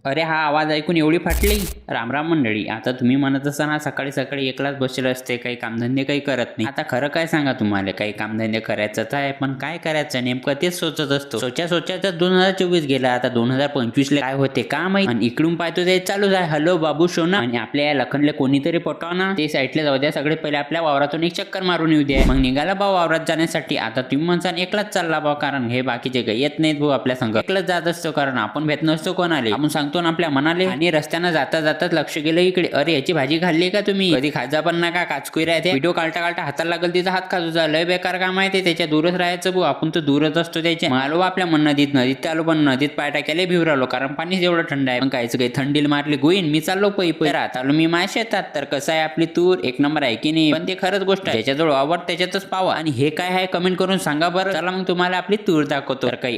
अरे हा आवाज ऐकून एवढी फाटली. रामराम मंडळी. आता तुम्ही म्हणत असताना सकाळी सकाळी एकलाच बसलेलं असते, काही कामधंदे काही करत नाही. आता खरं काय सांगा तुम्हाला, काही कामधंदे करायचंच आहे, पण काय करायचं नेमकं तेच सोचत असतो. सोच्या 2024 गेला. आता 2025 ला काय होते का माहिती. आणि इकडून पाहतो ते चालूच आहे, हॅलो बाबू सोना. आणि आपल्या या लखनले कोणीतरी पटवा ना, ते साईडला जाऊ द्या. सगळे पहिले आपल्या वावरातून एक चक्कर मारून येऊ द्या. मग निघाला भाऊ वावरात जाण्यासाठी. आता तुम्ही म्हणता एकलाच चालला भाऊ, कारण हे बाकीचे काही येत नाहीत भाऊ आपल्या संग. एकलाच जात असतो, कारण आपण भेट नसतो कोणाले. आपण सांगतो ना आपल्या मनाले. आणि रस्त्यानं जाता जाताच लक्ष गेलं इकडे, अरे याची भाजी खाल्ली का तुम्ही? कधी खाजा पण नका, काचकुई आहे. व्हिडिओ काढता काढता हाताला लागल तिचा हात खाजूचा. लय बेकार काम आहे ते, त्याच्या दूरच राहायचं भाऊ. आपण तर दूरच असतो त्याच्या. आलो आपल्या नदीत आलो, पण नदीत पाय टाकायला भिवर आलो, कारण पाणीच एवढं थंड आहे. पण कायचं काही थंडीला मारली गोईन. मी चाललो पै राहत आलो मी माझ्या शेतात. तर कसं आहे आपली तूर एक नंबर आहे की नाही. पण ते खरंच गोष्ट आहे, ज्याच्याजवळ आवड त्याच्यातच पावा. आणि हे काय आहे कमेंट करून सांगा बरं. चला मग तुम्हाला आपली तूर दाखवतो. तर काही